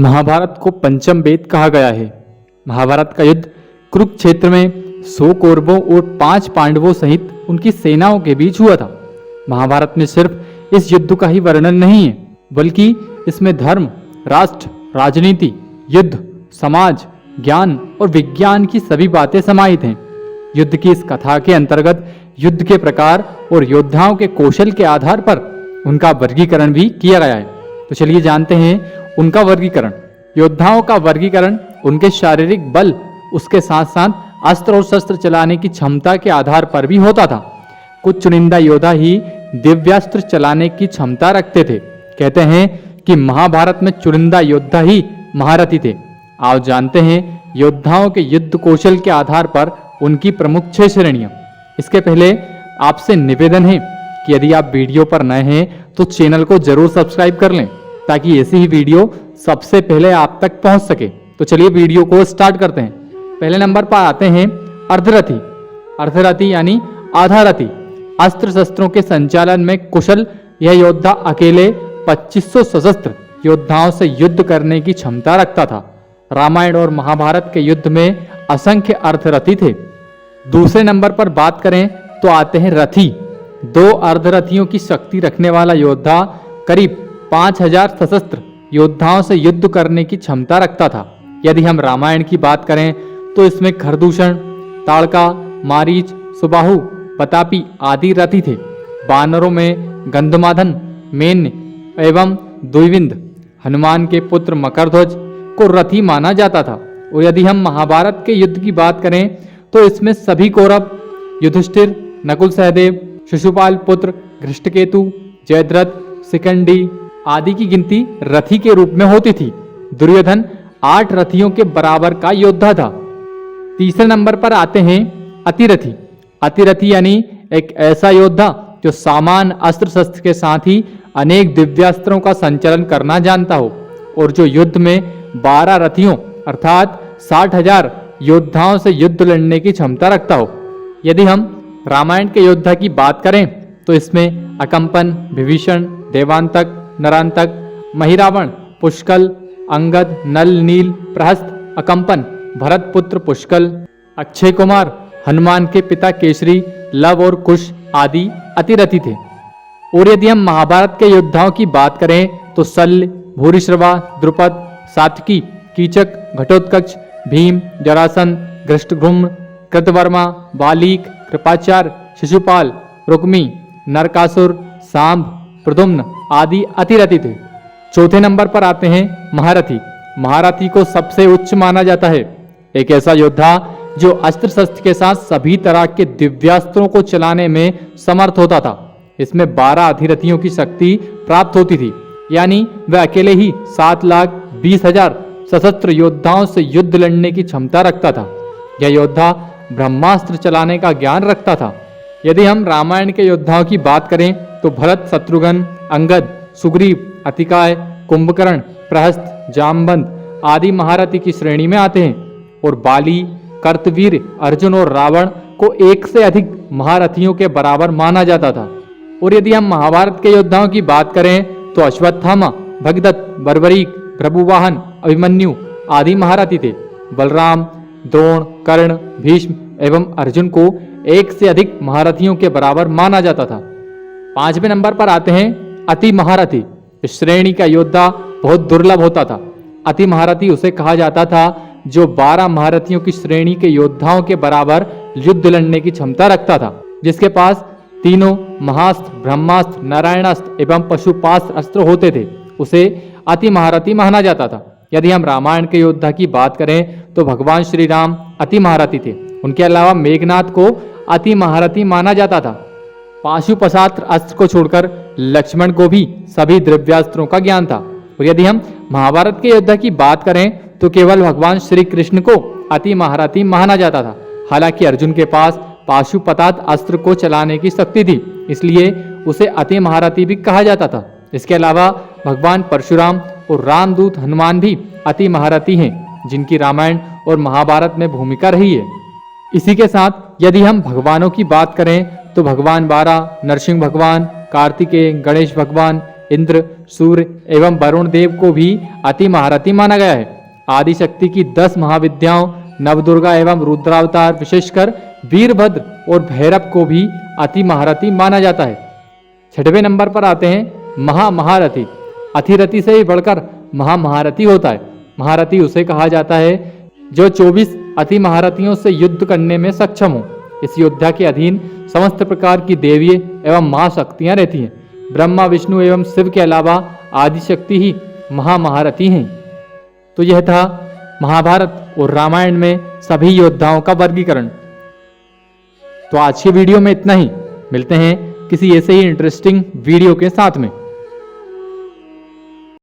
महाभारत को पंचम वेद कहा गया है। महाभारत का युद्ध कुरुक्षेत्र में 100 कौरवों और 5 पांडवों सहित उनकी सेनाओं के बीच हुआ था। महाभारत में सिर्फ इस युद्ध का ही वर्णन नहीं है, बल्कि इसमें धर्म, राष्ट्र, राजनीति, युद्ध, समाज, ज्ञान और विज्ञान की सभी बातें समाहित हैं। युद्ध की इस कथा के अंतर्गत युद्ध के प्रकार और योद्धाओं के कौशल के आधार पर उनका वर्गीकरण भी किया गया है। तो चलिए जानते हैं उनका वर्गीकरण। योद्धाओं का वर्गीकरण उनके शारीरिक बल, उसके साथ साथ अस्त्र और शस्त्र चलाने की क्षमता के आधार पर भी होता था। कुछ चुनिंदा योद्धा ही दिव्यास्त्र चलाने की क्षमता रखते थे। कहते हैं कि महाभारत में चुनिंदा योद्धा ही महारथी थे। आओ जानते हैं योद्धाओं के युद्ध कौशल के आधार पर उनकी प्रमुख 6 श्रेणियां। इसके पहले आपसे निवेदन है कि यदि आप वीडियो पर नए हैं तो चैनल को जरूर सब्सक्राइब कर लें, ताकि ऐसी ही वीडियो सबसे पहले आप तक पहुंच सके। तो चलिए वीडियो को स्टार्ट करते हैं। पहले नंबर पर आते हैं अर्धरथी। अर्धरथी यानी आधा रथी। अस्त्र शस्त्रों के संचालन में कुशल यह योद्धा अकेले 2500 सशस्त्र योद्धाओं से युद्ध करने की क्षमता रखता था। रामायण और महाभारत के युद्ध में असंख्य अर्धरथी थे। दूसरे नंबर पर बात करें तो आते हैं रथी। 2 अर्धरथियों की शक्ति रखने वाला योद्धा करीब 5000 सशस्त्र योद्धाओं से युद्ध करने की क्षमता रखता था। यदि हम रामायण की बात करें तो इसमें खरदूषण, ताड़का, मारीच, सुबाहु, प्रतापी आदि रथी थे। वानरों में गंधमादन, मेन्य एवं द्विविंद, हनुमान के पुत्र मकरध्वज को रथी माना जाता था। और यदि हम महाभारत के युद्ध की बात करें तो इसमें सभी कौरव, युधिष्ठिर, नकुल सहदेव, शिशुपाल पुत्र धृष्टकेतु, जयद्रथ, शिखंडी आदि की गिनती रथी के रूप में होती थी। दुर्योधन 8 रथियों के बराबर का योद्धा था। तीसरे नंबर पर आते हैं अतिरथी। अतिरथी यानी एक ऐसा योद्धा जो सामान्य अस्त्र शस्त्र के साथ ही अनेक दिव्यास्त्रों का संचालन करना जानता हो और जो युद्ध में 12 रथियों अर्थात 60,000 योद्धाओं से युद्ध लड़ने की क्षमता रखता हो। यदि हम रामायण के योद्धा की बात करें तो इसमें अकंपन, विभीषण, देवांतक, नरांतक, महिरावण, पुष्कल, अंगद, नल, नील, प्रहस्त, अकंपन, भरत पुत्र पुष्कल, अक्षय कुमार, हनुमान के पिता केसरी, लव और कुश आदि अतिरथी थे। और यदि हम महाभारत के योद्धाओं की बात करें तो शल्य, भूरिश्रवा, द्रुपद, सात्विकी, कीचक, घटोत्कच, भीम, जरासंध, धृष्टद्युम्न, कृतवर्मा, बालीक, कृपाचार्य, शिशुपाल, रुक्मी, नरकासुर, सांब, प्रद्युम्न आदि अतिरथी थे। चौथे नंबर पर आते हैं महारथी। महारथी को सबसे उच्च माना जाता है। एक ऐसा योद्धा जो अस्त्र शस्त्र के साथ सभी तरह के दिव्यास्त्रों को चलाने में समर्थ होता था। इसमें 12 अधिरथियों की शक्ति प्राप्त होती थी, यानी वह अकेले ही 7,20,000 सशस्त्र योद्धाओं से युद्ध लड़ने की क्षमता रखता था। यह योद्धा ब्रह्मास्त्र चलाने का ज्ञान रखता था। यदि हम रामायण के योद्धाओं की बात करें तो भरत, शत्रुघ्न, अंगद, सुग्रीव, अतिकाय, कुंभकर्ण, प्रहस्त, जामवंत आदि महारथी की श्रेणी में आते हैं। और बाली, कर्तवीर, अर्जुन और रावण को एक से अधिक महारथियों के बराबर माना जाता था। और यदि हम महाभारत के योद्धाओं की बात करें तो अश्वत्थामा, भगदत्त, बर्बरीक, प्रभुवाहन, अभिमन्यु आदि महारथी थे। बलराम, द्रोण, कर्ण, भीष्म एवं अर्जुन को एक से अधिक महारथियों के बराबर माना जाता था। 5वें नंबर पर आते हैं अति महारथी। इस श्रेणी का योद्धा बहुत दुर्लभ होता था। अति महारथी उसे कहा जाता था जो 12 महारथियों की श्रेणी के योद्धाओं के बराबर युद्ध लड़ने की क्षमता रखता था, जिसके पास तीनों महास्त्र, ब्रह्मास्त्र, नारायणास्त्र एवं पशुपास्त्र अस्त्र होते थे। उसे अति महारथी माना जाता था। यदि हम रामायण के योद्धा की बात करें तो भगवान श्री राम अति महारथी थे। उनके अलावा मेघनाथ को अति महारथी माना जाता था। पाशुपतास्त्र अस्त्र को छोड़कर लक्ष्मण को भी सभी दिव्यास्त्रों का ज्ञान था। और यदि हम महाभारत के योद्धा की बात करें तो केवल भगवान श्री कृष्ण को अति महारथी माना जाता था। हालांकि अर्जुन के पास पाशुपतास्त्र अस्त्र को चलाने की शक्ति थी, इसलिए उसे अति महारथी भी कहा जाता था। इसके अलावा भगवान परशुराम और रामदूत हनुमान भी अति महारथी हैं, जिनकी रामायण और महाभारत में भूमिका रही है। इसी के साथ यदि हम भगवानों की बात करें तो भगवान 12 नरसिंह भगवान, कार्तिकेय, गणेश भगवान इंद्र, सूर्य एवं वरुण देव को भी अति महारथी माना गया है। आदिशक्ति की 10 महाविद्याओं नवदुर्गा एवं रुद्रावतार विशेषकर वीरभद्र और भैरव को भी अति महारथी माना जाता है। 6वें नंबर पर आते हैं महारथी। अथिरथी से ही बढ़कर महारथी होता है। महारथी उसे कहा जाता है जो 24 अति महारथियों से युद्ध करने में सक्षम हो। इस योद्धा के अधीन समस्त प्रकार की देवीय एवं महाशक्तियां रहती हैं। ब्रह्मा, विष्णु एवं शिव के अलावा आदिशक्ति ही महारथी हैं। तो यह था महाभारत और रामायण में सभी योद्धाओं का वर्गीकरण। तो आज की वीडियो में इतना ही। मिलते हैं किसी ऐसे ही इंटरेस्टिंग वीडियो के साथ में।